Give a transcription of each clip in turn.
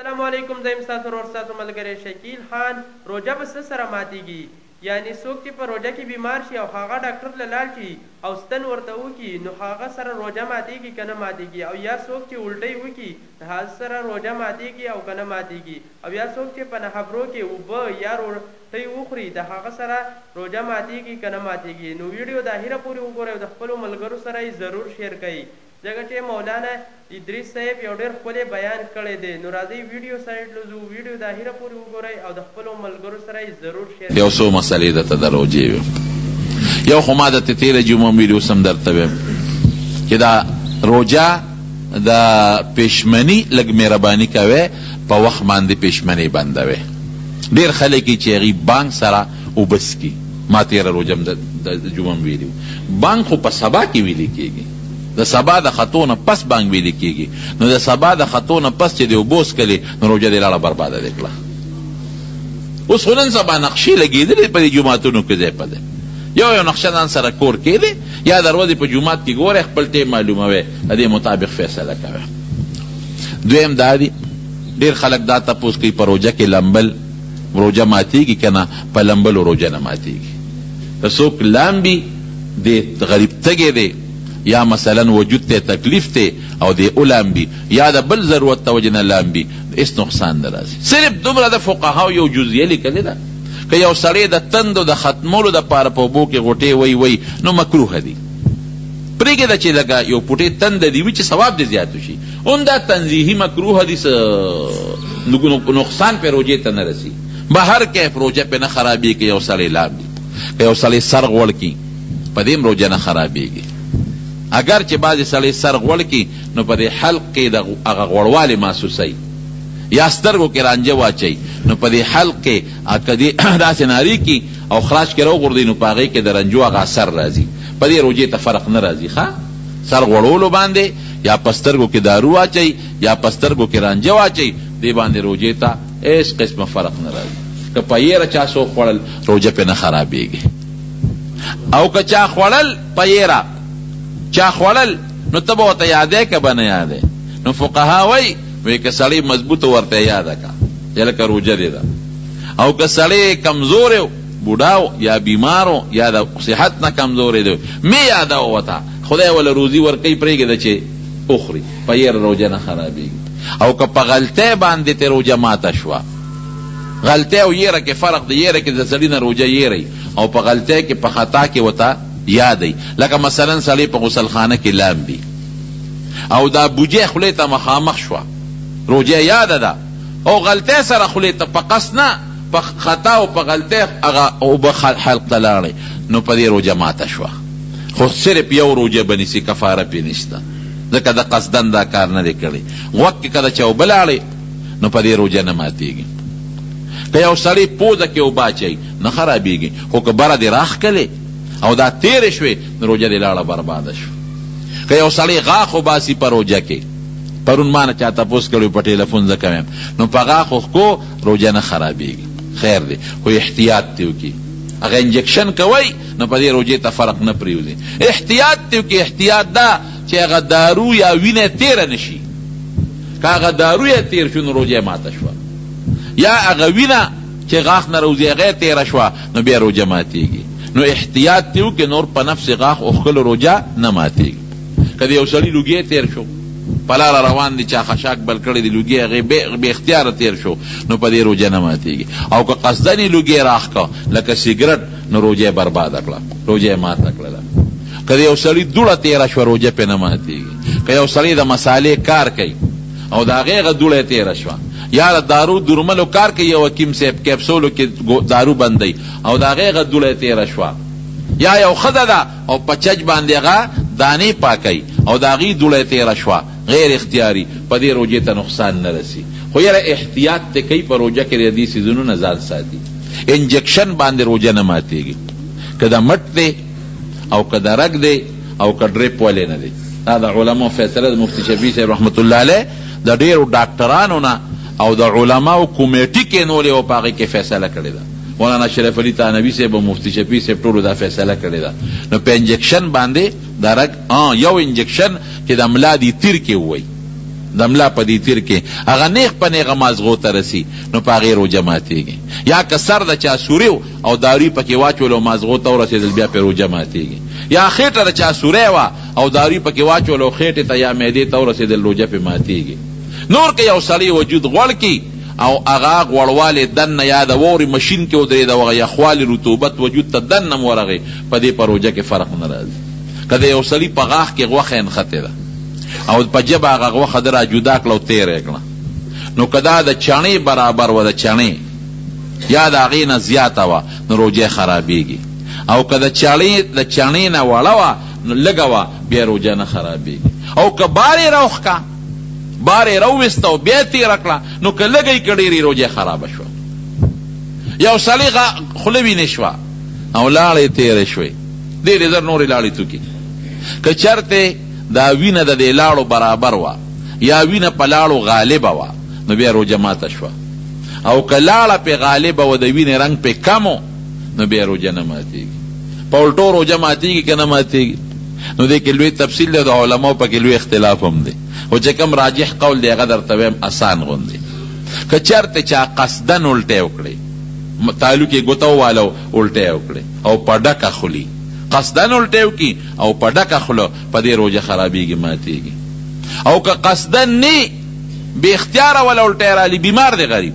السلام علیکم. زه یم ستاسو ورور ستاسو ملګری شکیل خان. روژه به څه سره ماتیږي؟ یعنې څوک چې په روژه کې بیمار شي او هغه ډاکټر له لاړ شي او ستن ورته وکړي نو هغه سره روژه ماتیږي که نه ماتیږي؟ او یا څوک چې الټۍ وکړي د هغه سره روژه ماتیږي او که نه ماتیږي؟ او یا څوک چې په نهبرو کې اوبه یا روټۍ وخوري د هغه سره روژه ماتیږي که نه ماتیږي؟ نو ویډیو د اخره پورې وګورئ او د خپلو ملګرو سره یې ضرور شیر کړئ، ځکه چې مولانا ادریس صاحب یو ډېر ښکلی بیان کړی دی. نو راځئ ویډیو سایډ لزو، ویډیو د اخره پورې وګورئ او د خپلو ملګرو سره یې ضرور شیر کړئ. یو څو مسلې درته د روژې ویم. یو خو ما درته تېره جمعه ویډیو هم درته ویم چې دا روژه د پېشمني لږ مهرباني کوئ، په وخت باندې پېشمني بندوئ. ډېر خلک چې هغوی بانک سره اوبه څښي. ما تېره روژه هم د جمعه ویلي بانک خو په سبا کې ویلي کېږي، د سبا د خطو نه پس بانک ویلي کېږي. نو د سبا د خطو نه پس چې د اوبو څښلې نو روژه دې لاړه برباده دې کړه. اوس خو نن سبا نقشې لګېدلې په دې جوماتونو کې ځای په ځای یو نقشه ځان سره کور کېدې، یا د ورځې په جومات کې ګورئ خپل ټیم معلوموئ، د دې مطابق فیصله کوئ. دویم دا دي ډېر خلک دا تپوس کوي په روژه کې لمبل روژه ماتیږي که نه؟ په لمبلو روژه نه ماتیږي. که څوک لامبي د غریب تږی دی یا مثلا وجود ته تکلیف ته او دی اولامبي یا د بل ضرورت ته وجه نه لامبي، هېڅ نقصان نه راځي. صرف دومره د فقهاو یو جزیه لیکلې ده که یو سړی د تندو د ختمولو دپاره په اوبو کې غوټې وی نو مکروه دي. پرېږده چې لږه یو پوټې تنده دي وي چې ثواب دې زیات شي. هم دا تنزیحي مکروه دي، نقصان پې روجې ته نه رسي. بهر کیف روجه پې نه خرابېږي که یو سړی لامبي، که یو سړی سر غوړ کړي په دې هم روجه نه خرابېږي. اگر چې بعضې سړی سر غوړ کړي نو په دې حلق کې د هغه غوړوالی محسوسوي، یا سترګو کې رانجه واچوي نو په دې حلق کې که دې داسې ناري کړي او خراج کې راوغورځوي نو په هغې کې د رنجو هغه اثر راځي. په دې روجې ته فرق نه راځي. ښه سر غوړولو باندې یا په سترګو کې دارو واچوي یا په سترګو کې رانجه واچوي، دې باندې روجې ته هېڅ قسمه فرق نه راځي. که په یېره چا څوک خوړل روجه پې نه خرابېږي. او که چا خوړل په یېره چا خوړل نو ته به ورته یادی که به نه یادی؟ نو فقها وایي که سړی مضبوطه ورته یاده که یا لکه روجه دې ده. او که سړی کمزوری بوډا یا بیمارو یا د صحت نه کمزوری دی مې یادوه ورته، خدای وله روزي ورکوي پرېږده چې اخوري، په یېره روجه نه خرابېږي. او که په غلطۍ باندې ته روجه ماته شوه، غلطۍ او یېره کې فرق دی. یېره کې د سړي نه روجه یېرئ او په غلطۍ کې په خطا کې ورته یادی. لکه مثلا سړی په غسلخانه کې لامبي او دا بوجۍ خولې ته مخامخ شوه، روجه یاده ده، او غلطۍ سره خولې ته په قصد نه په خطا او په غلطۍ هغه اوبه حلق ته لاړئ نو په دې روجه ماته شوه. خو صرف یو روجه به نیسي، کفاره پې نشته، ځکه د قصدن دا کار نه دی کړی. غوږ کې کله چې اوبه لاړې نو په دې روجه نه ماتېږي. که یو سړی پوزه کې اوبه اچوي نه خرابېږي، خو که بره دې راښکلې او دا تیرې شوې نو روجه دې لاړه برباده شو. که یو سړی غاښ وباسي په روجه کې، پرون ما نه چا تپوس کړی په ټلیفون زه کوم، نو په غاښ وښکو روجه نه خرابېږي. خیر دی، خو احتیاط دې وکړي. هغه انجکشن کوئ نو په دې روجې ته فرق نه پرېوځي. احتیاط دې وکړي. احتیاط دا چې هغه دارو یا وینه تیره نه شي. که هغه دارو یې تیر شو نو روجه ماته شوه، یا هغه وینه چې غاښ نه راوځي هغه تیره شوه نو بیا روجه ماتېږي. نو احتیاط دې وکړي، نور په نفس غاښ اوښکلو روجه نه ماتېږي. که د یو سړي لوګی تیر شو، په لاره روان دي چا خشاک بل کړی دی، لوګی هغې بې اختیاره تیر شو نو په دې روجه نه ماتېږي. او که قصدن یې لوګی راښ کړه لکه سګرټ نو روجه یې برباده کړه، روجه یې ماته کړله. که د یو سړي دوړه تیره شوه روجه پې نه ماتېږي. که یو سړی د مسالې کار کوي او د هغې هغه دوړه یې تیره شوه، یا د دارو درملو کار کوي، یو حکیم صاحب کیپسولو کې دارو بندوي او د هغې هغه دوړه یې تیره شوه، یا یو ښځه ده او په چج باندې هغه دانې پاکوي او د هغې دوړه یې تیره شوه غیر اختیاري، په دې روجې ته نقصان نه رسي. خو یاره احتیاط ته کوي، په روجه کې د دې څیزونو نه ځان ساتي. انجکشن باندې روجه نه ماتېږي، که د مټ دی او که د رګ دی او که ډریپ ولې نه دی. دا د علماو فیصله د مفتي شفیع صاحب رحمت الله علیه د ډېرو ډاکټرانو نه او د علماو کمیټي کې نولې او په هغې کې فیصله کړې ده. مولانا شریف علي تانوي صاحب او مفتي شفیع صاحب ټولو دا فیصله کړې ده. نو په انجکشن باندې د رګ یو انجکشن چې د ملا دي تیر کې ووایي د ملا په دې تیر کې هغه نیغ په نیغه مازغو ته رسي نو په هغې روژه ماتېږي. یا که سر د چا سوري او داروی پکې واچول او مازغو ته ورسېدل بیا پې روژه ماتېږي. یا خېټه د چا سوری وه او داروی پکې واچول او خېټې ته یا معدې ته ورسېدل روژه پې ماتېږي. نور که یو سړی وجود غوړ کړي او هغه غوړوالی دننه یا د واورې مشین کې ودرېد او هغه یخوالي رطوبت وجود ته دننه م ورغی په دې په روژه کې فرق نه راځي. که د یو سړي په غاښ کې غوښه نښتې ده او په ژبه هغه غوښه ده را جدا کړه او تېره کړه نو که دا د چڼې برابر وه د چڼې یا د هغې نه زیاته وه نو روژه خرابېږي. او که د چڼې نه وړه وه نو لږه وه بیا روژه نه خرابېږي. او که بار یې راوښکه بار یې راوویسته او بیا یې تېره کړه نو که لږه یې که ډېرې روژه خرابه شوه. یو سړی خوله وینې شوه او لاړې تېرې شوې ډېرې زر نورې لاړې توکي که چرته دا وینه د دې لاړو برابر وه یا وینه په لاړو غالبه وه نو بیا روژه ماته شوه. او که لاړه پې غالبه وه د وینې رنګ پې کم و نو بیا روژه نه ماتېږي. په الټو روژه ماتېږي که نه ماتېږي نو دې کې لوی تفصیل دی د علماو پکې لوی اختلاف هم دی خو چې کوم راجح قول دی هغه درته وایم اسان غوندې. که چرته چا قصدن الټی وکړې تعلق یې ګوته ووالو الټی وکړې او په ډکه خولي قصدن الټی وکړي او په ډکه خوله په دې روژه خرابېږي ماتېږي. او که قصدن نه بې اختیاره وله الټی رالي بیمار دی غریب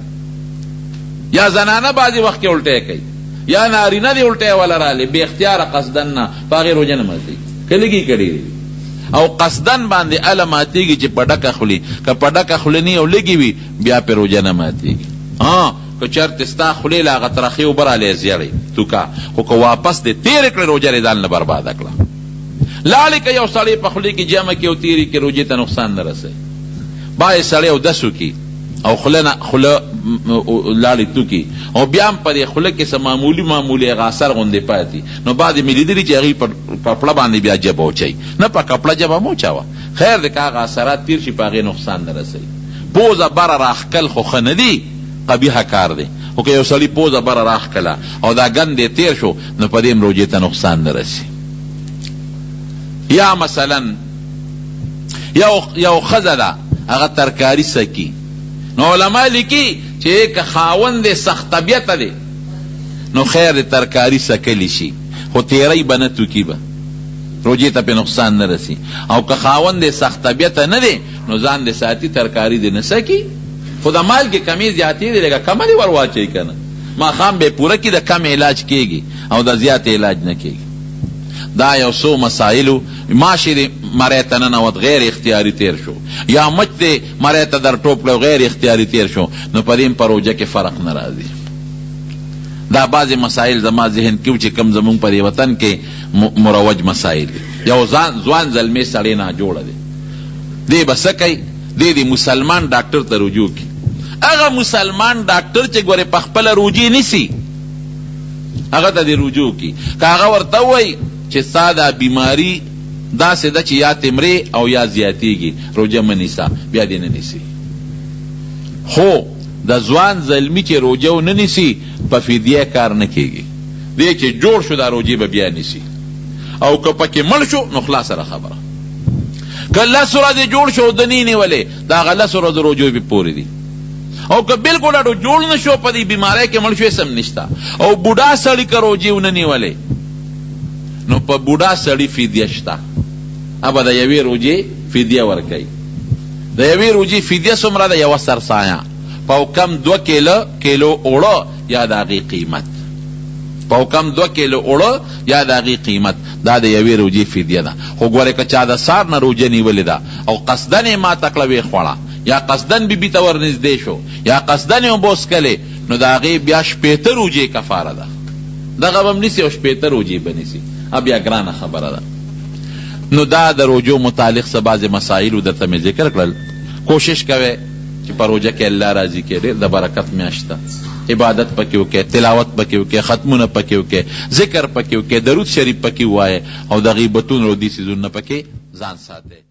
یا زنانه بعضې وخت کې الټی کوي یا نارینه دی الټی وله رالي بې اختیاره قصدن نه په هغې روژه نه ماتېږي که لږي که ډېرې او قصدن باندې اله ماتېږي چې په ډکه خولي که په ډکه خوله نه او لږې وي بیا پې روژه نه ماتېږي. که چرته ستا خولې له هغه ترخې اوبه رالی زیړې توکه خو که واپس دې تېرې کړې روژه دې ځان نه برباده کړه. لاړې که یو سړی په خولې کې جمع کړي او تېرې کړي روژې ته نقصان نه رسوي. باید سړی اودس وکړي او خوله لاړې توکي او بیا هم په دې خوله کې څه معمولي هغه اثر غوندې پاتې نو بعد مې لیدلي چې هغې په کپړه باندې بیا جبه وچوي نه په کپړه جبه مه وچوه خیر دی که هغه اثرات تېر شي په هغې نقصان نه رسوي. پوزه بره راښکل خو ښه نه دي قبیحه کار دی خو که یو سړي پوزه بره راښکله او دا ګند یې تېر شو نو په دې هم روژې ته نقصان نه رسي. یا مثلا یو ښځه ده هغه ترکاري سکي نو علما لیکي چې که خاوند یې سخت طبیعته دی نو خیر دی ترکاري سکلی شي خو تیری به نه توکي به روژې ته پې نقصان نه رسي. او که خاوند یې سخت طبیعته نه دی نو ځان دې ساتي ترکاري دې نه سکي خو د مالګې کمې زیاتې دی لکه کمه دې ور واچوي که نه ماښام به یې پوره کړي د کم علاج کېږي او د زیات علاج نه کېږي. دا یو څو مسایلو ماشي دې مری ته ننوت غیر اختیاري تیر شو یا مچ دې مری ته در ټوپ کړی غیر اختیاري تیر شو نو په دې په روژه کې فرق نه راځي. دا بعضې مسایل زما ذهن کې و چې کوم زمونږ په دې وطن کې مروج مسایل دي. یو ځوان زلمې سړی ناجوړه دی دی به څه کوي دی د مسلمان ډاکټر ته رجوع کړي. هغه مسلمان ډاکټر چې ګورې په خپله روجې نیسي هغه ته دې رجوع کړي. که هغه ورته ووایي چې ستا دا بیماري داسې ده چې یا تمرې او یا زیاتېږي روژه مه نیسه بیا دې نه نیسي. خو د ځوان زلمي چې روژه ونه نیسي په فدیه کار نه کېږي دی چې جوړ شو دا روژې به بیا نیسي او که پکې مړ شو نو خلاص سره خبره. که 10 ورځې جوړ شو د نه نیولې د هغه 10 ورځو روژې پې پورې دي. او که بلکل اډو جوړ نه شو په دې بیمارۍ کې مړ شو سم نشته او بوډا سړي که روژې ونه نیولې نو په بوډا سړي فدیه شته ابا د یوې روژې فدیه ورکوي. د یوې روژې فدیه څومره ده؟ یوه سرسایه په کم 2 کیلو اوړه یا د هغې قیمت په کم 2 کیلو اوړه یا د هغې قیمت دا د یوې روژې فدیه ده. خو ګورې که چا د سار نه روژه نیولې ده او قصدن یې ماته کړه ویې خوړه یا قصدن بیبي ته ورنږدې شو یا قصدن یې اوبه وڅکلې نو د هغې بیا 80 روژې کفاره ده. دغه به هم نیسي او 80 روژې به نیسي بیا ګرانه خبره ده. نو دا د روژو متعلق څه بعضې مسایلو درته مې ذکر کړل. کوشش کوئ چې په روژه کې الله راضي کړي. ډېر د برکت میاشت ده. عبادت پکې وکړئ تلاوت پکې وکړئ ختمونه پکې وکړئ ذکر پکې وکړئ درود شریف پکې ووایئ او د غیبتونو او دې څیزونو نه پکې ځان ساتئ.